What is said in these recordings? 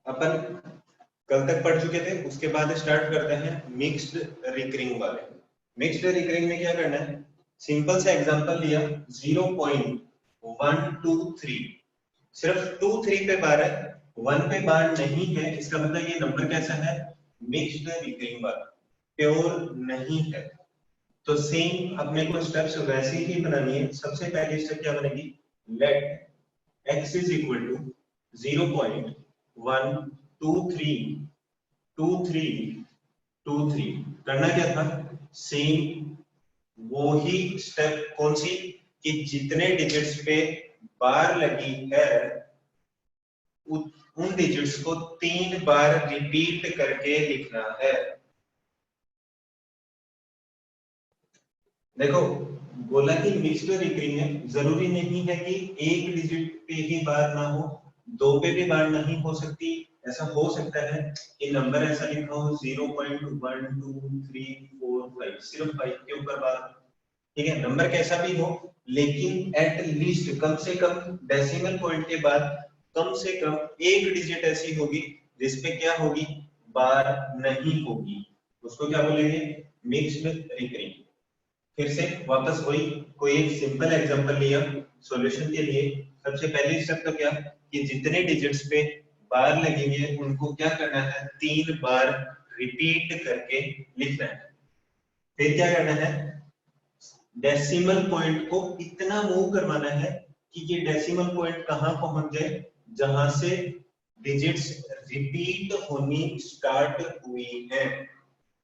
अपन कल तक पढ़ चुके थे, उसके बाद स्टार्ट करते हैं मिक्स्ड रिकरिंग वाले। मिक्स्ड रिकरिंग में क्या करना है, सिंपल सा एग्जांपल लिया 0.123, सिर्फ 2 3 पे बार है, 1 पे बार नहीं है, इसका मतलब ये नंबर कैसा है, मिक्स्ड रिकरिंग वाला, प्योर नहीं है। तो सेम अपने को स्टेप्स वैसे ही बनानी है। सबसे पहली स्टेप क्या बनेगी, let x is equal to 0.1232323। करना क्या था, सेम वो ही स्टेप, कौन सी, कि जितने डिजिट्स पे बार लगी है उन डिजिट्स को 3 बार रिपीट करके लिखना है। देखो बोला कि मिक्स्ड रिकरिंग है, जरूरी नहीं है कि एक डिजिट पे ही बार ना हो, 2 पे भी बार नहीं हो सकती। ऐसा हो सकता है कि नंबर ऐसा लिखा हो 0.12345, सिर्फ 5 के ऊपर बार, ठीक है, नंबर कैसा भी हो, लेकिन एट लीस्ट कम से कम डेसिमल पॉइंट के बाद कम से कम एक डिजिट ऐसी होगी जिसपे क्या होगी, बार नहीं होगी, उसको क्या बोलेंगे, मिक्स्ड रिकरिंग। फिर से वापस वही कोई एक सिंपल एग्जांपल लिया सॉल्यूशन के लिए। सबसे पहली स्टेप तो क्या, कि जितने डिजिट्स पे बार लगेंगे उनको क्या करना है, 3 बार रिपीट करके लिखना है। फिर क्या करना है, डेसिमल पॉइंट को इतना मूव करवाना है कि ये डेसिमल पॉइंट कहां पहुंच जाए, जहां से डिजिट्स रिपीट होनी स्टार्ट हुई है।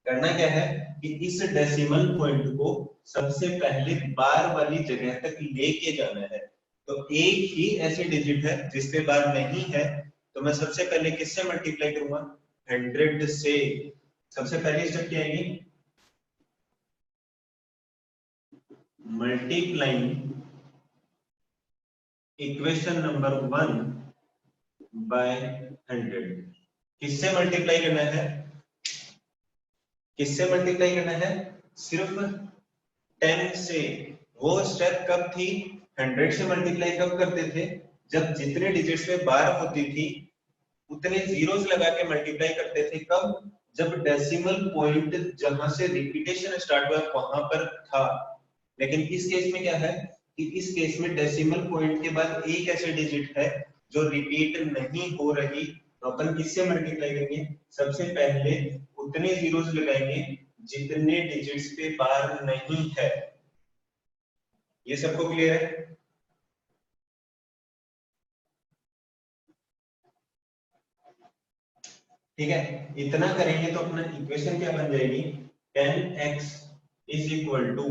करना क्या है कि इस डेसिमल पॉइंट को सबसे पहले बार वाली जगह तक लेके जाना है। तो एक ही ऐसे डिजिट है जिसपे बार नहीं है, तो मैं सबसे पहले किससे मल्टीप्लाई करूंगा, 100 से। सबसे पहली स्टेप क्या आएगी, मल्टीप्लाइंग इक्वेशन नंबर 1 बाय 100। किससे मल्टीप्लाई करना है, किससे मल्टीप्लाई करना है, सिर्फ 10 से। वो स्टेप कब थी, 100 से मल्टीप्लाई कब करते थे, जब जितने डिजिट्स में बार होती थी उतने जीरोस लगा के मल्टीप्लाई करते थे। कब, जब डेसिमल पॉइंट जहां से रिपीटेशन स्टार्ट हुआ वहां पर था। लेकिन इस केस में क्या है कि इस केस में डेसिमल पॉइंट के बाद एक ऐसे डिजिट है जो रिपीट नहीं हो रही, तो अपन किससे मल्टीप्लाई करेंगे, सबसे पहले उतने जीरोस लगाएंगे जितने डिजिट्स पे बार नहीं है। ये सबको क्लियर है, ठीक है। इतना करेंगे तो अपना इक्वेशन क्या बन जाएगी, 10x इज इक्वल टू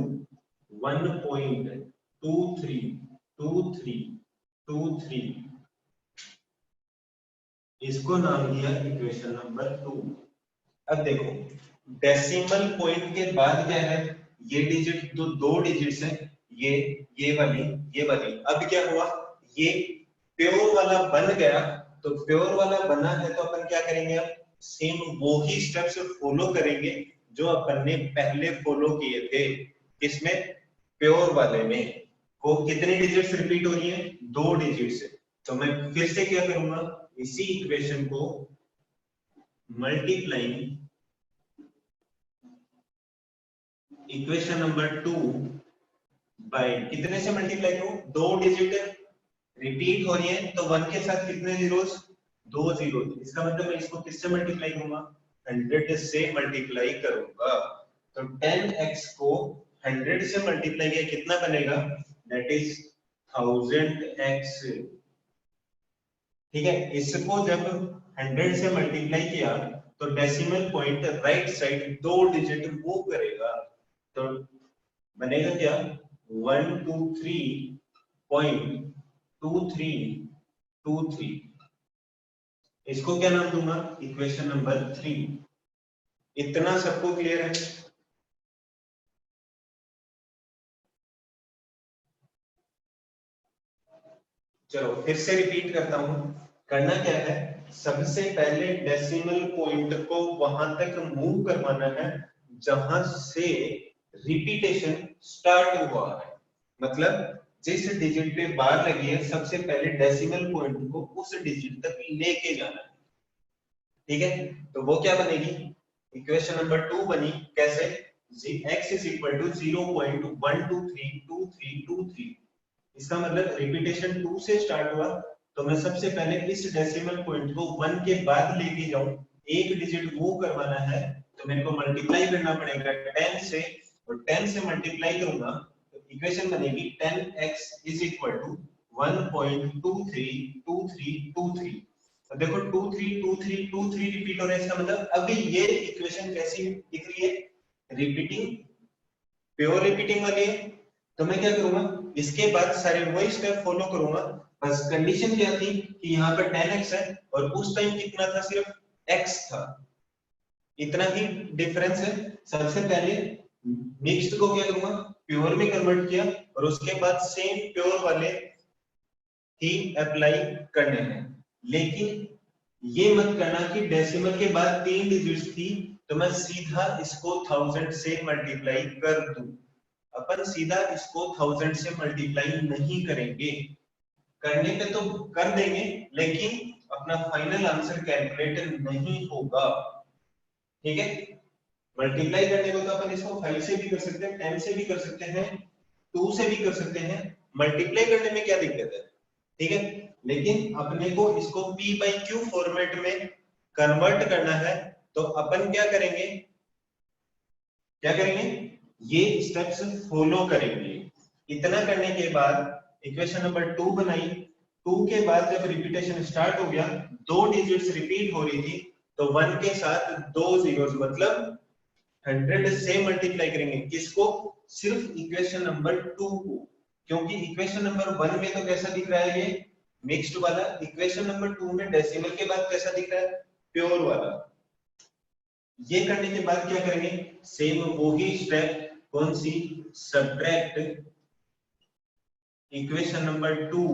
1.232323। इसको नाम दिया इक्वेशन नंबर 2। अब देखो डेसिमल पॉइंट के बाद क्या है, ये डिजिट तो 2 डिजिट्स है, ये वाली, ये वाली। अब क्या हुआ, ये प्योर वाला बन गया। तो प्योर वाला बना है तो अपन क्या करेंगे, अब सेम वो ही स्टेप्स फॉलो करेंगे जो अपन ने पहले फॉलो किए थे। इसमें प्योर वाले में को कितनी डिजिट्स रिपीट हो रही है, 2 डिजिट्स। तो मैं फिर से क्या करूंगा, इसी इक्वेशन को मल्टीप्लाइंग इक्वेशन नंबर 2 बाय, कितने से मल्टीप्लाई करूं, 2 डिजिट रिपीट हो रही है तो 1 के साथ कितने जीरोस, 2 जीरो। इसका मतलब मैं इसको किससे मल्टीप्लाई करूंगा, 100 से मल्टीप्लाई करूंगा। तो 10x को 100 से मल्टीप्लाई किया कितना बनेगा, दैट इज 1000x। ठीक है, इसको जब 100 से मल्टीप्लाई किया तो decimal point right side 2 digit move करेगा, तो बनेगा क्या, 123.2323। इसको क्या नाम दूंगा, इक्वेशन नंबर 3। इतना सबको क्लियर है, चलो फिर से रिपीट करता हूं। करना क्या है, सबसे पहले डेसिमल पॉइंट को वहां तक मूव करवाना है जहां से रिपीटेशन स्टार्ट हुआ है। मतलब जिस डिजिट पे बार लगी है सबसे पहले डेसिमल पॉइंट को उस डिजिट तक लेके जाना है। ठीक है, तो वो क्या बनेगी, इक्वेशन नंबर 2 बनी कैसे, x इज इक्वल टू 0.1232323। इसका मतलब रिपीटेशन 2 से स्टार्ट हुआ, तो मैं सबसे पहले इस डेसिमल पॉइंट को 1 के बाद लेके जाऊं, एक डिजिट मूव करवाना है, तो मेरे को मल्टीप्लाई करना पड़ेगा 10 से, और 10 से मल्टीप्लाई करूंगा तो इक्वेशन बनेगी 10x इज इक्वल टू 1.232323। तो देखो 232323 रिपीट हो रहा है, इसका मतलब अभी ये इक्वेशन कैसी दिख रही है, रिपीटिंग, प्योर रिपीटिंग वाली है। तो मैं क्या करूंगा, इसके बाद सारे वही स्टेप फॉलो करूंगा, बस कंडीशन क्या थी कि यहाँ पर 10x है और उस टाइम कितना था, सिर्फ x था, इतना ही डिफरेंस है। सबसे पहले मिक्स्ड को क्या करूंगा, प्योर में कन्वर्ट किया, और उसके बाद सेम प्योर वाले ही अप्लाई करने हैं। लेकिन ये मत करना कि डेसिमल के बाद 3 डिजिट्स थी तो मैं सीधा इसको 1000 से मल्टीप्लाई कर दूं। अपन सीधा इसको 1000 से मल्टीप्लाई नहीं करेंगे, करने पे तो कर देंगे लेकिन अपना फाइनल आंसर कैलकुलेट नहीं होगा, ठीक है। मल्टीप्लाई करने को तो अपन इसको 5 से भी कर सकते हैं, 10 से भी कर सकते हैं, 2 से भी कर सकते हैं, मल्टीप्लाई करने में क्या दिक्कत है, ठीक है। लेकिन अपने को इसको p बाई क्यू फॉर्मेट में कन्वर्ट करना है, तो अपन क्या करेंगे, ये स्टेप्स फॉलो करेंगे। इतना करने के बाद इक्वेशन नंबर 2 बनाई, 2 के बाद जब रिपीटेशन स्टार्ट हो गया, 2 डिजिट्स रिपीट हो रही थी, तो 1 के साथ 2 जीरोस, मतलब 100 से मल्टीप्लाई करेंगे किसको, सिर्फ इक्वेशन नंबर 2 को, क्योंकि इक्वेशन नंबर 1 में तो कैसा दिख रहा है ये मिक्स्ड वाला, इक्वेशन नंबर 2 में डेसिमल के बाद कैसा दिख रहा है, प्योर वाला। ये करने के बाद क्या करेंगे, सेम वही स्टेप, कौन सी, subtract equation number 2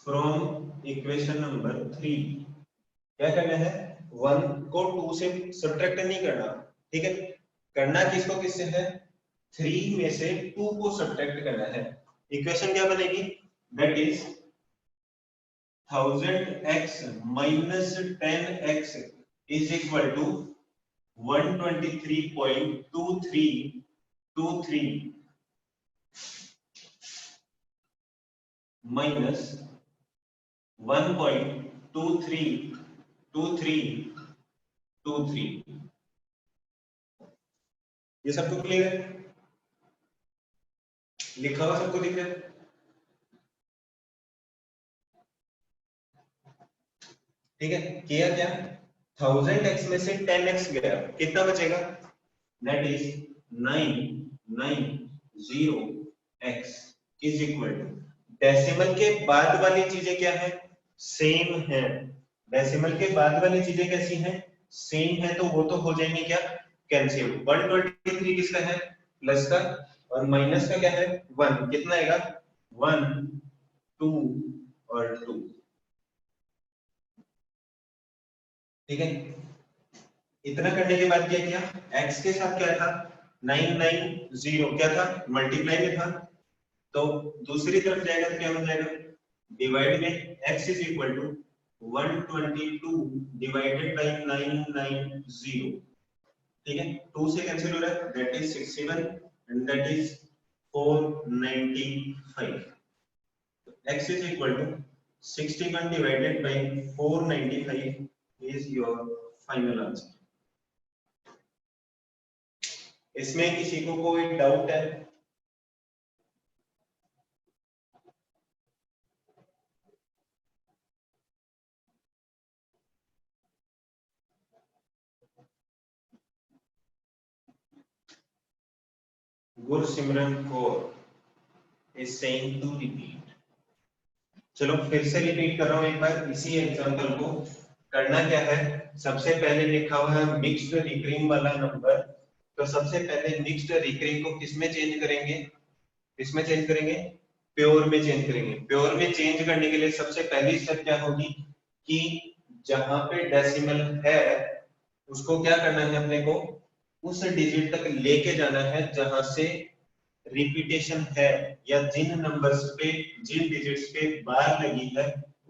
from equation number 3। क्या करना है, 1 को 2 से सब्ट्रैक्ट नहीं करना, ठीक है, करना किसको किससे है, 3 में से 2 को सब्ट्रैक्ट करना है। इक्वेशन क्या बनेगी, that is 1000x minus 10x is equal to 123.2323 minus 1.232323। ये सबको क्लियर है, लिखा हुआ सबको दिख रहा है, ठीक है। किया क्या, 1000x में से 10x गया, कितना बचेगा, that is 990x is equal to, decimal के बाद वाली चीजें क्या है, सेम है, डेसिमल के बाद वाली चीजें कैसी हैं, सेम है, तो वो तो हो जाएंगे क्या, कैंसिल। 123 किसका है, प्लस का, और माइनस का क्या है, 1, कितना आएगा, 1 2 और 2, ठीक है। इतना करने के बाद क्या किया, x के साथ क्या था, 990 क्या था, मल्टीप्लाई में था, तो दूसरी तरफ जाएगा तो क्या बन जाएगा, डिवाइड में, x is equal to 122 divided by 990, ठीक है, 2 से कैंसिल हो रहा है, that is 67 and that is 495। x is equal to 61 divided by 495 is your final answer। इसमें किसी को कोई डाउट है, Gursimran Kaur is saying to repeat। चलो फिर से रिपीट कर रहा हूं एक बार इसी एग्जांपल को। करना क्या है, सबसे पहले लिखा हुआ है मिक्स्ड रिकरिंग वाला नंबर, तो सबसे पहले मिक्स्ड रिकरिंग को किसमें चेंज करेंगे, किसमें चेंज करेंगे, प्योर में चेंज करेंगे। प्योर में चेंज करने के लिए सबसे पहली स्टेप क्या होगी कि जहां पे डेसिमल है उसको क्या करना है, अपने को उस डिजिट तक लेके जाना है जहां से रिपीटेशन है, या जिन नंबर्स पे, जिन डिजिट्स पे बार लगी है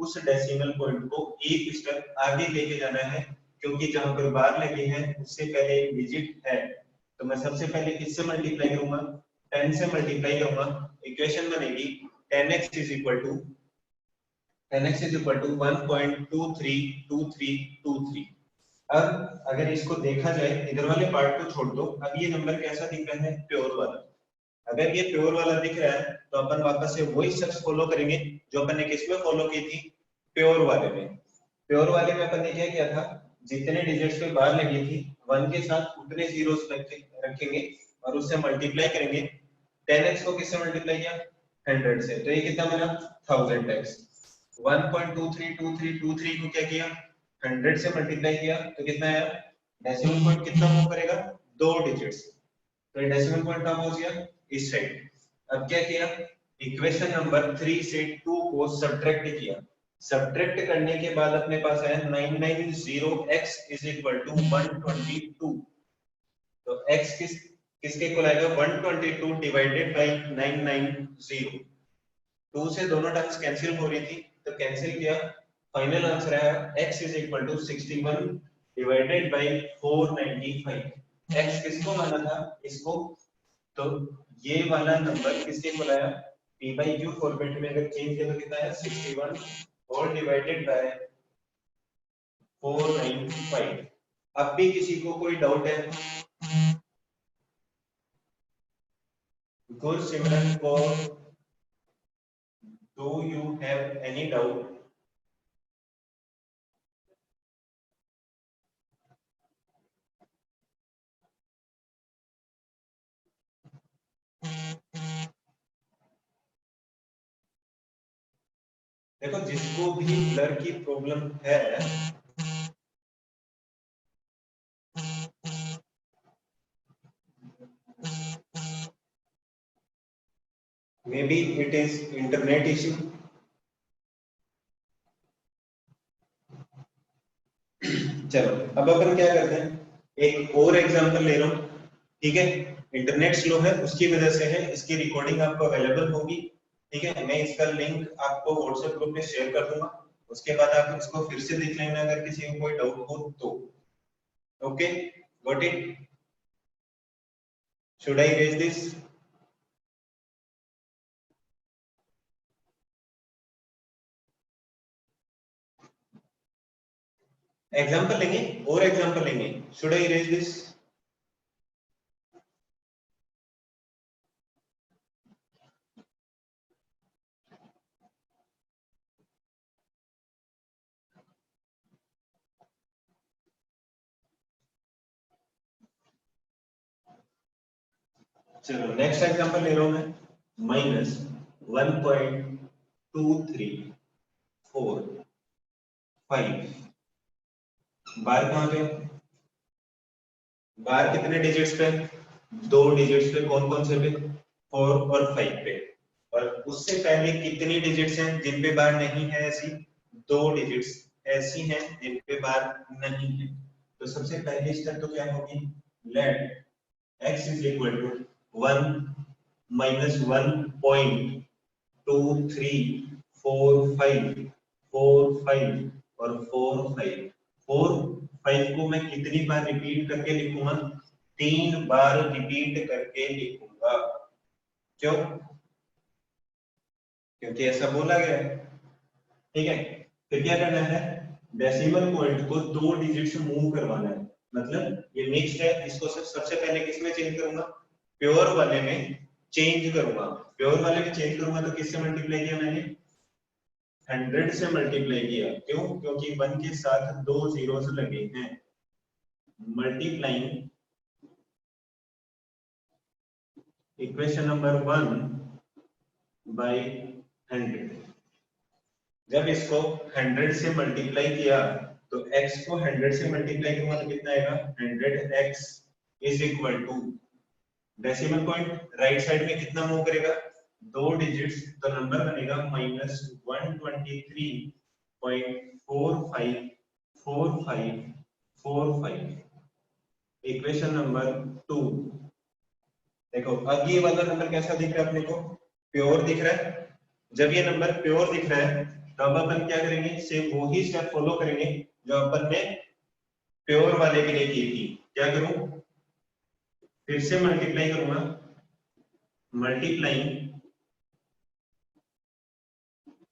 उस डेसिमल पॉइंट को एक स्टेप आगे लेके जाना है, क्योंकि जहां पर बार लगे हैं उससे पहले एक डिजिट है, तो मैं सबसे पहले किससे मल्टीप्लाई करूंगा, 10 से मल्टीप्लाई करूंगा। इक्वेशन बनेगी 10x इज इक्वल टू 1.232323। अब अगर इसको देखा जाए, इधर वाले पार्ट को छोड़ दो, अब ये नंबर कैसा दिख रहा है, प्योर वाला। अगर ये प्योर वाला दिख रहा है तो अपन वापस से वही स्टेप्स फॉलो करेंगे जो अपन ने किसमें फॉलो की थी, प्योर वाले में। प्योर वाले में अपन ने क्या किया था, जितने डिजिट्स पे बार लगी थी 1 के साथ उतने जीरोस रखेंगे और उससे मल्टीप्लाई करेंगे। 10x को किससे मल्टीप्लाई किया, 100 से, तो ये कितना बना 1000x। 1.232323 को क्या किया, 100 से मल्टीप्लाई किया तो कितना आया, डेसिमल पॉइंट कितना मूव करेगा, 2 डिजिट्स, तो ये डेसिमल पॉइंट कहां पहुंच गया, इस साइड। अब क्या किया, इक्वेशन नंबर 3 से 2 को सब्ट्रैक्ट किया। सब्ट्रैक्ट करने के बाद अपने पास आया 990x इज इक्वल टू 122। तो x किसके इक्वल आएगा, 122 डिवाइडेड बाय 990। 2 से दोनों टर्म्स कैंसिल हो रही थी तो कैंसिल किया, फाइनल आंसर आया x is equal to 61 divided by 495। x किसको माना था, इसको, तो ये वाला नंबर किसके इक्वल आया, p by q फॉर्मेट में अगर चेंज किया तो कितना आया 61 और डिवाइडेड बाय 495। अब भी किसी को कोई डाउट है, गुड सिमरन को, do you have any doubt? देखो जिसको भी ब्लर की प्रॉब्लम है, may be it is internet issue. चलो अब अपन क्या करते हैं, एक और एग्जांपल ले रहा हूं, ठीक है। इंटरनेट स्लो है उसकी वजह से है, इसकी रिकॉर्डिंग आपको अवेलेबल होगी, ठीक है। मैं इसका लिंक आपको व्हाट्सएप ग्रुप में शेयर कर दूंगा, उसके बाद आप इसको फिर से देख लेना अगर किसी को कोई डाउट हो तो। Okay, got it, should I raise this? Example लेंगे और एग्जांपल लेंगे, शुड आई रेज दिस? चलो नेक्स्ट एग्जांपल ले रहा हूं मैं, -1.2345। बार कहां पे, बार कितने डिजिट्स पे, 2 डिजिट्स पे, कौन कौन से पे, 4 और 5 पे। और उससे पहले कितनी डिजिट्स हैं जिन पे बार नहीं है, ऐसी 2 डिजिट्स ऐसी हैं जिन पे बार नहीं है। तो सबसे पहली स्टेप तो क्या होगी, let x is equal to 1 minus 1.2345 और 45। 5 को मैं कितनी बार रिपीट करके लिखूंगा, 3 बार रिपीट करके लिखूंगा। क्यों, क्योंकि ऐसा बोला गया है, ठीक है। फिर क्या करना है, डेसिमल पॉइंट को 2 डिजिट से मूव करवाना है, मतलब ये मिक्स्ड है, इसको सबसे पहले किसमें चेंज करूंगा, प्योर वाले में चेंज करूंगा। प्योर वाले में चेंज करूंगा तो किससे मल्टीप्लाई किया मैंने, 100 से मल्टीप्लाई किया। क्यों, क्योंकि 1 के साथ 2 जीरोस लगे हैं। Multiplying equation number 1 by 100। जब इसको 100 से मल्टीप्लाई किया तो x को 100 से मल्टीप्लाई करूंगा तो कितना आएगा, 100x is equal to, decimal point right side में कितना मूव करेगा, 2 डिजिट्स, तो नंबर बनेगा -123.454545। Equation number 2। देखो अब ये वाला नंबर कैसा दिख रहा है अपने को, प्योर दिख रहा है। जब ये नंबर प्योर दिख रहा है तो अब अपन क्या करेंगे, सेम वही स्टेप फॉलो करेंगे जो अपन ने प्योर वाले के लिए की थी। क्या करूं, फिर से मल्टीप्लाई करूंगा, मल्टीप्लाइंग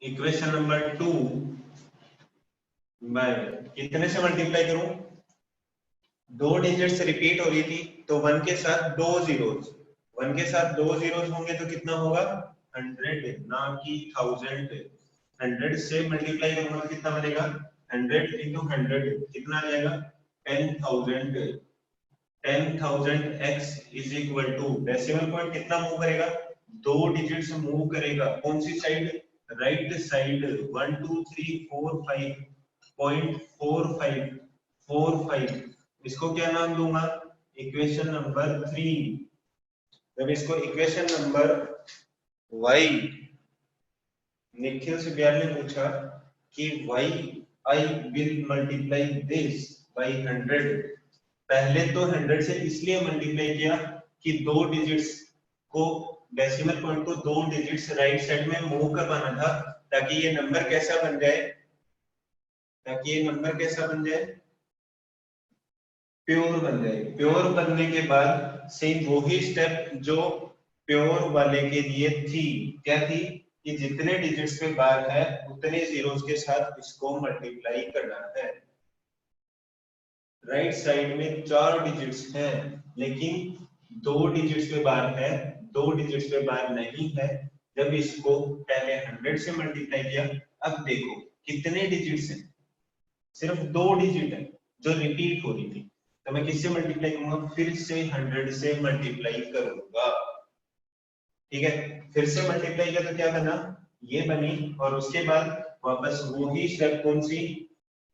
इक्वेशन नंबर 2 बाय, कितने से मल्टीप्लाई करूं, दो डिजिट्स रिपीट हो रही थी तो 1 के साथ दो जीरोस, 1 के साथ दो जीरोस होंगे तो कितना होगा 100 ना कि 1000। 100 से मल्टीप्लाई करूंगा तो कितना बनेगा 100 into 100 कितना आ जाएगा 10,000। 10,000 x is equal to, decimal point कितना मूव करेगा, दो डिजिट्स मूव करेगा, कौन सी साइड, राइट साइड। 1 2 3 4 5.4545, इसको क्या नाम दूंगा, इक्वेशन नंबर 3। जब इसको इक्वेशन नंबर y, निखिल सिब्याल ने पूछा कि y I will multiply this by 100, पहले तो 100 से इसलिए मल्टीप्लाई किया कि दो डिजिट्स को, डेसिमल पॉइंट को दो डिजिट्स राइट साइड में मूव करवाना था ताकि ये नंबर कैसा बन जाए, ताकि ये नंबर कैसा बन जाए, प्योर बन जाए। प्योर बनने के बाद सेम वही स्टेप जो प्योर वाले के लिए थी, क्या थी कि जितने डिजिट्स पे बार है उतने जीरोस के साथ इसको मल्टीप्लाई करना है। राइट साइड में चार डिजिट्स हैं लेकिन दो डिजिट्स पे बार है, दो डिजिट्स पे बार नहीं है। जब इसको पहले 100 से मल्टीप्लाई किया, अब देखो कितने डिजिट्स हैं, सिर्फ दो डिजिट है जो रिपीट हो रही थी, तो मैं किससे मल्टीप्लाई करूंगा, फिर से 100 से मल्टीप्लाई करूंगा। ठीक है, फिर से मल्टीप्लाई किया तो क्या बना, ये बनी, और उसके बाद वापस वही स्टेप, कौन सी,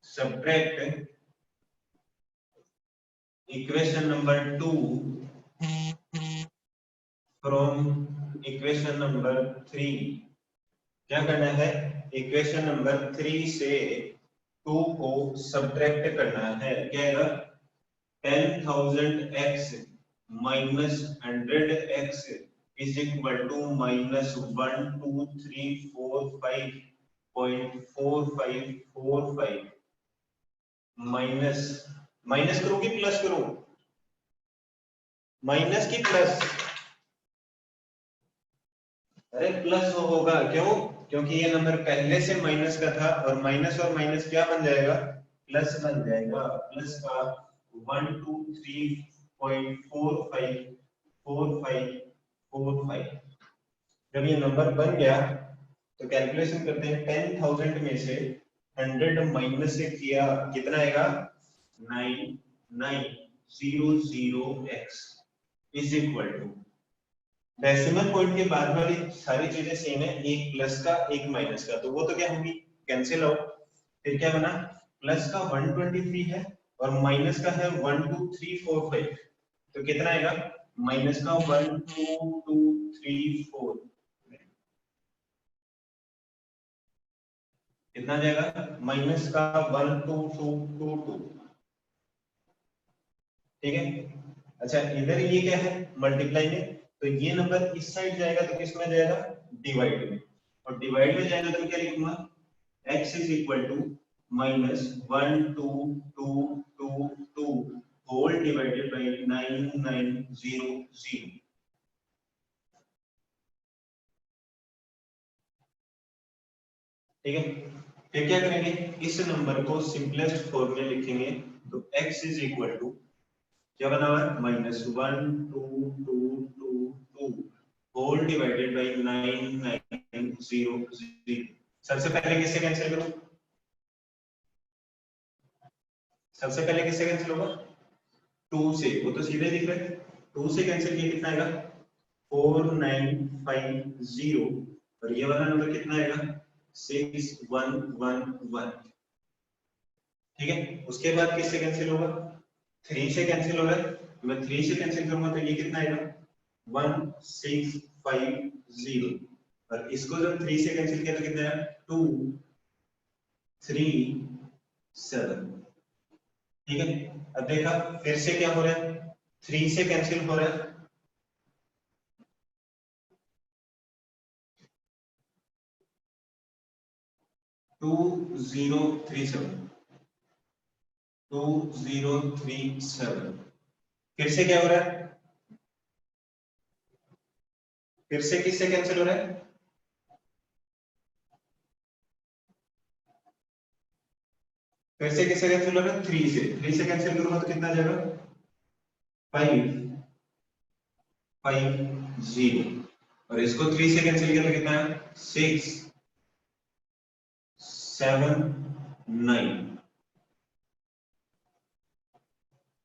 subtract equation number 2 from equation number 3। क्या करना है, इक्वेशन नंबर 3 से 2 को सब्ट्रैक्ट करना है। क्या है, 10,000x minus 100x is equal to minus 1234.4545 minus, minus करो कि प्लस करो, माइनस की प्लस, अरे प्लस होगा, क्यों, क्योंकि ये नंबर पहले से माइनस का था और माइनस क्या बन जाएगा, प्लस बन जाएगा। प्लस का 123.454545। जब ये नंबर बन गया तो कैलकुलेशन करते हैं, 10,000 में से 100 माइनस से किया कितना आएगा, 9900x is equal to, decimal point के बाद वाली सारी चीजें सेम है, एक प्लस का एक माइनस का, तो वो तो क्या होगी, कैंसिल आउट। फिर क्या बना, प्लस का 123 है और माइनस का है 12345, तो कितना आएगा, माइनस का 12234, कितना जाएगा, माइनस का 12222। ठीक है, अच्छा इधर ये क्या है, मल्टीप्लाई में, तो ये नंबर इस साइड जाएगा तो किस में जाएगा, डिवाइड में, और डिवाइड में जाएगा तो क्या लिखूंगा, x is equal to minus 12222 whole divided by 9900। ठीक है, फिर क्या करेंगे, इस नंबर को सिंपलेस्ट फॉर्म में लिखेंगे, तो x इज इक्वल टू क्या बना हुआ है, माइनस 12222 होल डिवाइडेड बाय 9900। सबसे पहले किससे कैंसिल करूं, सबसे पहले किससे कैंसिल होगा, 2 से, वो तो सीधे दिख रहा है, 2 से कैंसिल किया कितना आएगा, 4950, और ये वाला नंबर कितना आएगा, 6111। ठीक है, उसके बाद किससे कैंसिल होगा, 3 से कैंसिल हो रहा है, मैं 3 से कैंसिल करूंगा तो ये कितना आएगा, 1650, और इसको जब 3 से कैंसिल किया तो कितना आया, 237। ठीक है, अब देखा फिर से क्या हो रहा है, 3 से कैंसिल हो रहा है, 2037 फिर से क्या हो रहा है, फिर से किससे कैंसिल हो रहा है, फिर से किससे कैंसिल हो रहा है, 3 से, 3 से कैंसिल करूंगा तो कितना आ जाएगा, 550 और इसको 3 से कैंसिल किया तो कितना है, 679।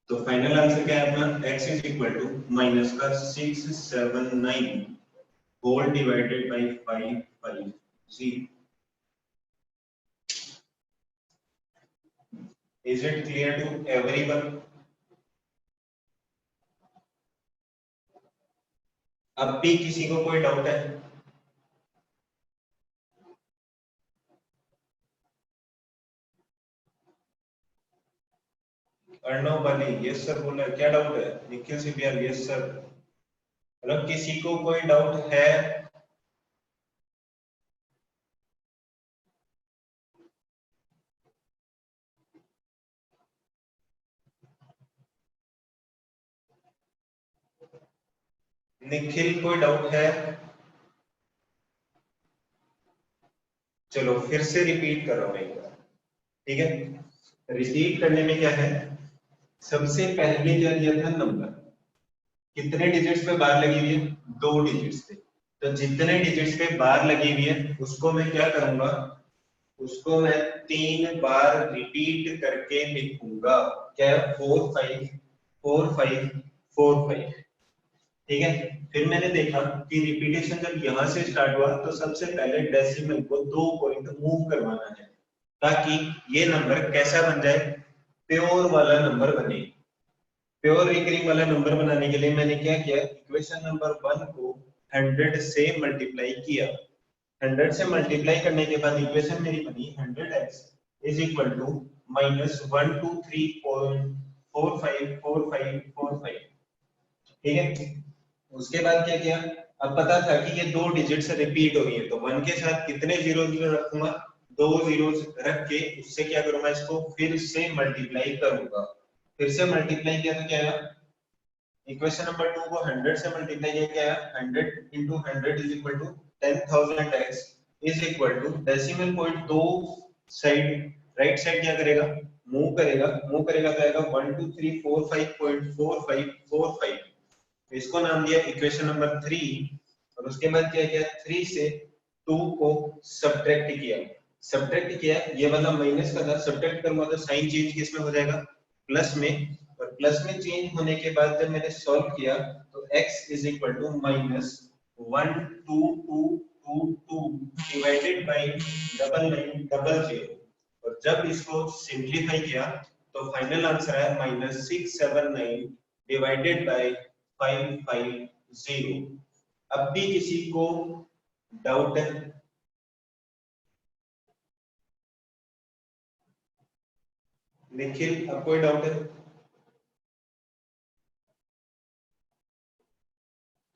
तो फाइनल आंसर क्या है अपना, x is equal to minus का 679 whole divided by 550। Is it clear to everyone? अब भी किसी को कोई डाउट है? अर्णव वाली यस सर बोला, क्या डाउट है, निखिल सीपीआर यस सर, मतलब किसी को कोई डाउट है? निखिल कोई डाउट है? चलो फिर से रिपीट कर रहा हूं एक बार, ठीक है? रिपीट करने में क्या है, सबसे पहले क्या दिया था, नंबर कितने डिजिट्स पे बार लगी हुई है, 2 डिजिट्स पे। तो जितने डिजिट्स पे बार लगी हुई है उसको मैं क्या करूंगा, उसको मैं 3 बार रिपीट करके लिखूंगा, क्या है, 454545, ठीक है? फिर मैंने देखा कि रिपीटेशन जब यहां से स्टार्ट हुआ तो सबसे पहले डेसिमल को 2 पॉइंट मूव करवाना है, ताकि ये नंबर कैसा बन जाए, प्योर वाला नंबर बने। प्योर रिकरिंग वाला नंबर बनाने के लिए मैंने क्या किया, इक्वेशन नंबर 1 को 100 से मल्टीप्लाई किया। 100 से मल्टीप्लाई करने के बाद इक्वेशन मेरी बनी 100x is equal to minus 123.454545, ठीक है? उसके बाद क्या किया, अब पता था कि ये 2 डिजिट से रिपीट हो रही है, तो 1 के साथ कितने जीरो जीरो रखूंगा, 2 जीरो रख के उससे क्या करूंगा, इसको फिर से मल्टीप्लाई करूंगा। फिर से मल्टीप्लाई किया तो क्या आया, इक्वेशन नंबर 2 को 100 से मल्टीप्लाई किया, क्या आया, 100 into 100 is equal to 10,000x is equal to decimal point दो साइड, राइट साइड क्या करेगा, मूव करेगा, मूव करेगा तो आएगा 12345.4545। इसको नाम दिया इक्वेशन नंबर 3। और उसके बाद क्या किया, 3 से 2 को सब्ट्रैक्ट किया, सब्ट्रैक्ट किया, ये वाला माइनस का था, सब्ट्रैक्ट करूंगा तो साइन चेंज किसमें हो जाएगा, प्लस में। और प्लस में चेंज होने के बाद जब मैंने सॉल्व किया तो x is equal to minus 12222 divided by 9900। और जब इसको सिंप्लीफाई किया तो फाइनल आंसर है माइनस 679 डिवाइडेड बाय 550। अब भी किसी को डाउट है? निखिल अब कोई डाउट है?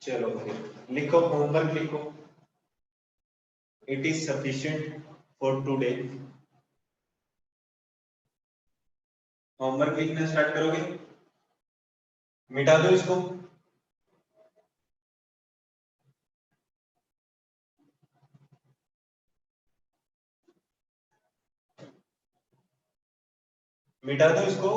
चलो फिर लिखो, होमवर्क लिखो, it is sufficient for today. Homework लिखना स्टार्ट करोगे, मिटा दो इसको, मिटा दो इसको।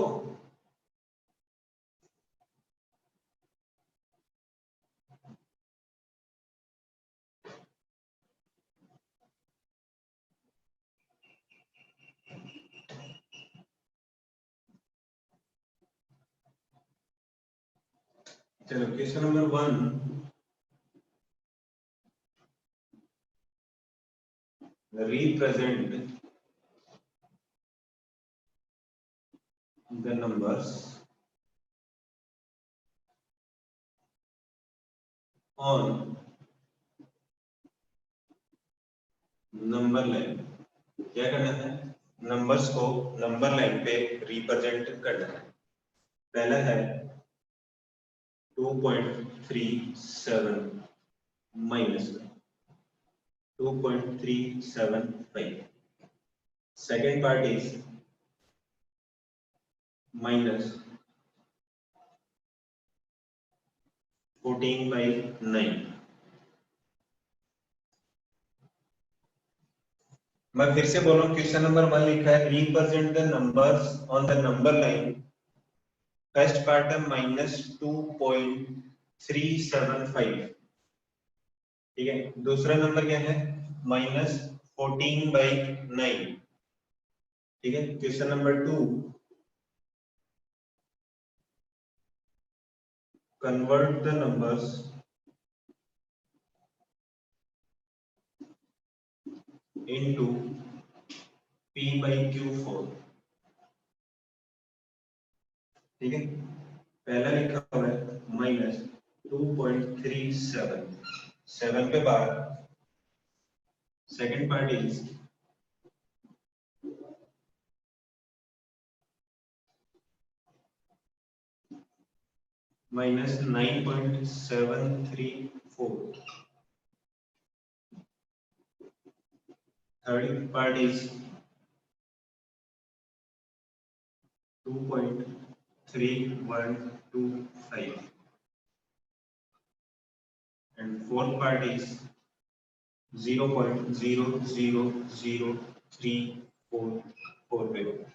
चलो question number 1, represent the numbers on number line. क्या करना है, नंबर्स को नंबर लाइन पे रिप्रेजेंट करना है। पहला है 2.37 minus 2.375, second part is minus 14/9। मैं फिर से बोल रहा हूँ, क्वेश्चन नंबर 1 लिखा है represent the numbers on the number line. First part है -2.375, ठीक है। दूसरा नंबर क्या है -14/9, ठीक है। Question number 2, convert the numbers into p/q4, ठीक है। पहला लिखा हुआ है -2.37, 7 पे bar. Second part is -9.734, third part is 2.3125, and fourth part is 0.0003440।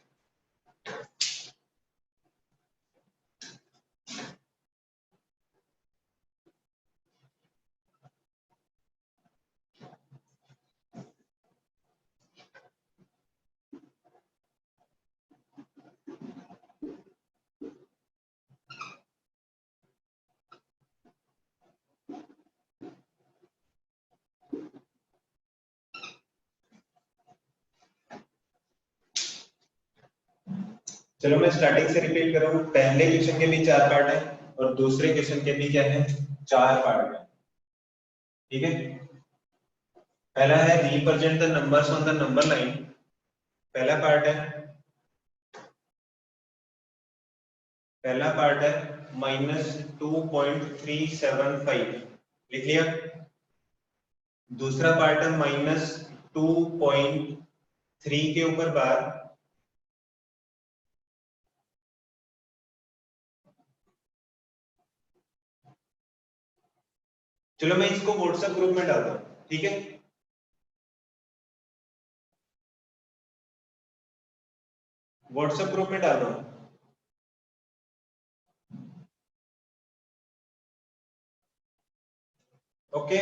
चलो मैं स्टार्टिंग से रिपीट कर रहा हूँ। पहले क्वेश्चन के भी 4 पार्ट है और दूसरे क्वेश्चन के भी क्या है 4 पार्ट है, ठीक है। पहला है represent the numbers on the number line. पहला पार्ट है -2.375, लिख लिया। दूसरा पार्ट है -2.3 के ऊपर बार। चलो मैं इसको व्हाट्सएप ग्रुप में डालता हूं, ठीक है। व्हाट्सएप ग्रुप में डाल रहा हूं। ओके